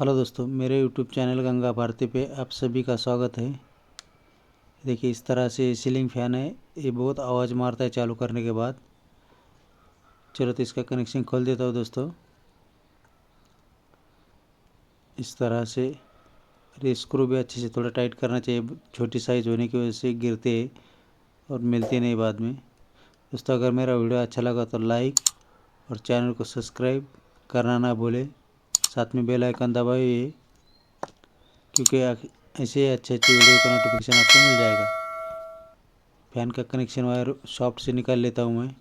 Hello दोस्तों, मेरे YouTube channel Ganga Bharti पे आप सभी का स्वागत है। देखिए इस तरह से सीलिंग फैन है। ये बहुत आवाज़ मारता है चालू करने के बाद। चलो तो इसका कनेक्शन खोल देता हूँ दोस्तों। इस तरह से ये स्क्रू भी अच्छे से थोड़ा टाइट करना चाहिए, छोटी साइज़ होने की वजह से गिरते हैं और मिलते नहीं बाद में। दोस्तों अगर मेरा वीडियो अच्छा लगा तो लाइक और चैनल को सब्सक्राइब करना ना भूलें। साथ में बेल आइकन दबाइए, क्योंकि ऐसे अच्छे अच्छे वीडियो का नोटिफिकेशन आपको मिल जाएगा। फैन का कनेक्शन वायर सॉफ्ट से निकाल लेता हूँ मैं,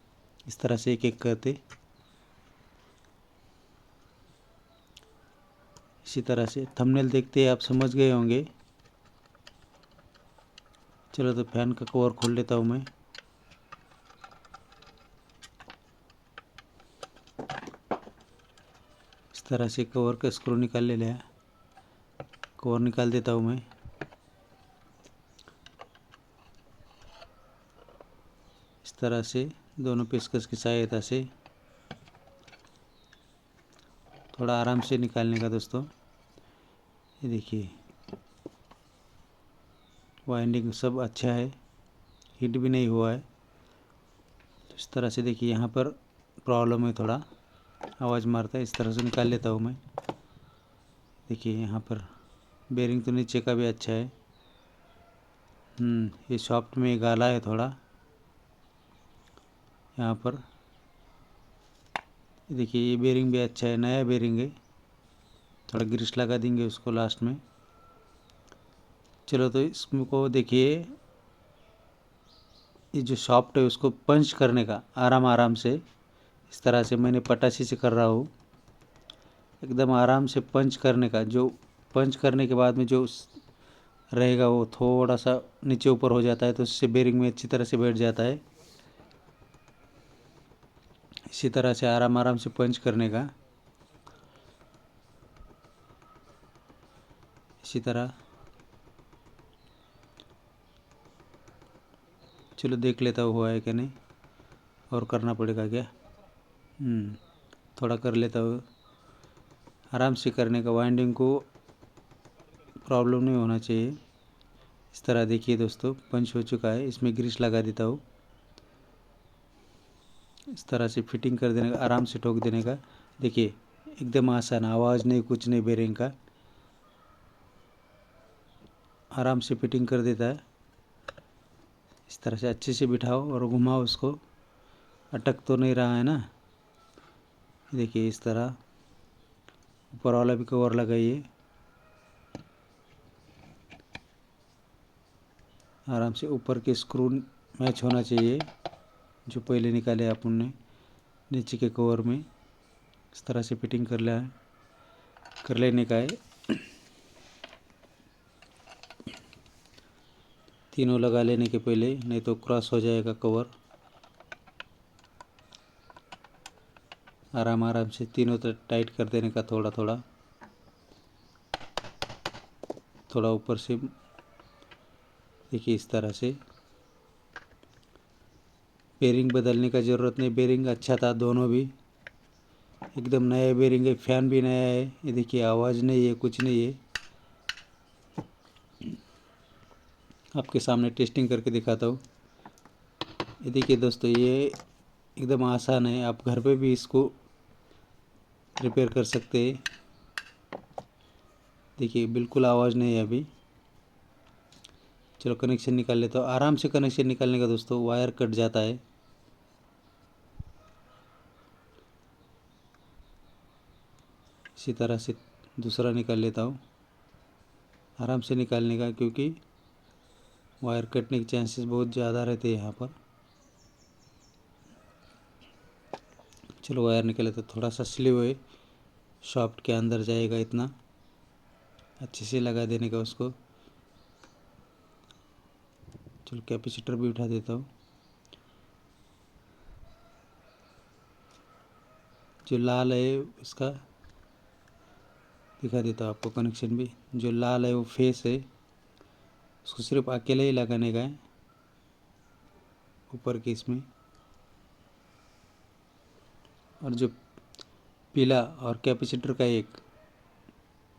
इस तरह से एक एक करते। इसी तरह से थंबनेल देखते आप समझ गए होंगे। चलो तो फैन का कवर खोल लेता हूँ मैं। इस तरह से कवर का स्क्रू निकाल ले लिया, कवर निकाल देता हूँ मैं। इस तरह से दोनों पेचकस की सहायता से थोड़ा आराम से निकालने का दोस्तों। ये देखिए वाइंडिंग सब अच्छा है, हीट भी नहीं हुआ है। तो इस तरह से देखिए यहाँ पर प्रॉब्लम है, थोड़ा आवाज़ मारता है। इस तरह से निकाल लेता हूँ मैं। देखिए यहाँ पर बेरिंग तो नीचे का भी अच्छा है। ये सॉफ्ट में गाला है थोड़ा यहाँ पर। देखिए ये बेरिंग भी अच्छा है, नया बेरिंग है। थोड़ा ग्रीस लगा देंगे उसको लास्ट में। चलो तो इसको देखिए, ये जो सॉफ्ट है उसको पंच करने का आराम आराम से, इस तरह से मैंने पटासी से कर रहा हूँ। एकदम आराम से पंच करने का, जो पंच करने के बाद में जो रहेगा वो थोड़ा सा नीचे ऊपर हो जाता है, तो उससे बेरिंग में अच्छी तरह से बैठ जाता है। इसी तरह से आराम आराम से पंच करने का। इसी तरह चलो देख लेता हूँ हुआ है कि नहीं, और करना पड़ेगा क्या। थोड़ा कर लेता हूँ। आराम से करने का, वाइंडिंग को प्रॉब्लम नहीं होना चाहिए। इस तरह देखिए दोस्तों पंच हो चुका है। इसमें ग्रीस लगा देता हूँ। इस तरह से फिटिंग कर देने का, आराम से ठोक देने का। देखिए एकदम आसान, आवाज़ नहीं कुछ नहीं बेरिंग का, आराम से फिटिंग कर देता है। इस तरह से अच्छे से बिठाओ और घुमाओ उसको, अटक तो नहीं रहा है ना। देखिए इस तरह ऊपर वाला भी कवर लगाइए। आराम से ऊपर के स्क्रू मैच होना चाहिए जो पहले निकाले अपन ने नीचे के कवर में। इस तरह से फिटिंग कर लेने का है। तीनों लगा लेने के पहले, नहीं तो क्रॉस हो जाएगा कवर। आराम आराम से तीनों तरफ टाइट कर देने का, थोड़ा थोड़ा थोड़ा ऊपर से। देखिए इस तरह से बेरिंग बदलने का ज़रूरत नहीं, बेरिंग अच्छा था दोनों भी, एकदम नया बेरिंग है। फैन भी नया है। ये देखिए आवाज़ नहीं है, कुछ नहीं है। आपके सामने टेस्टिंग करके दिखाता हूँ। ये देखिए दोस्तों, ये एकदम आसान है, आप घर पे भी इसको रिपेयर कर सकते हैं। देखिए बिल्कुल आवाज़ नहीं है अभी। चलो कनेक्शन निकाल लेता हूँ। आराम से कनेक्शन निकालने का दोस्तों, वायर कट जाता है। इसी तरह से दूसरा निकाल लेता हूँ। आराम से निकालने का, क्योंकि वायर कटने के चांसेस बहुत ज़्यादा रहते हैं यहाँ पर। चलो वायर निकाले तो थोड़ा सा स्लीव है, सॉफ्ट के अंदर जाएगा, इतना अच्छे से लगा देने का उसको। चलो कैपेसिटर भी उठा देता हूँ। जो लाल है उसका दिखा देता हूँ आपको कनेक्शन भी। जो लाल है वो फेस है, उसको सिर्फ अकेले ही लगाने का है ऊपर के इसमें। और जो पीला और कैपेसिटर का एक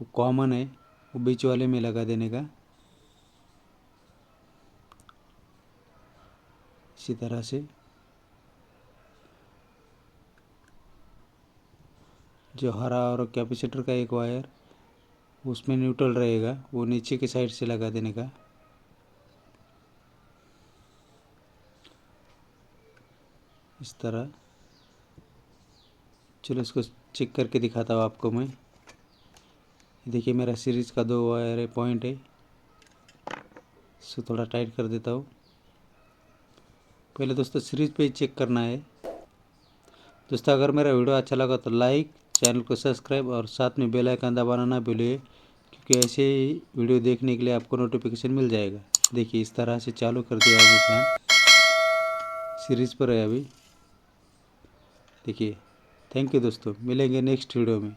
वो कॉमन है, वो बीच वाले में लगा देने का। इसी तरह से जो हरा और कैपेसिटर का एक वायर उसमें न्यूट्रल रहेगा, वो नीचे की साइड से लगा देने का। इस तरह। चलो इसको चेक करके दिखाता हूँ आपको मैं। देखिए मेरा सीरीज़ का 2 वायर है, पॉइंट है। इसको थोड़ा टाइट कर देता हूँ। पहले दोस्तों सीरीज़ पे ही चेक करना है। दोस्तों अगर मेरा वीडियो अच्छा लगा तो लाइक, चैनल को सब्सक्राइब और साथ में बेल आइकन दबाना ना भूलिए, क्योंकि ऐसे ही वीडियो देखने के लिए आपको नोटिफिकेशन मिल जाएगा। देखिए इस तरह से चालू कर दिया अभी फैन, सीरीज़ पर है अभी। देखिए। थैंक यू दोस्तों, मिलेंगे नेक्स्ट वीडियो में।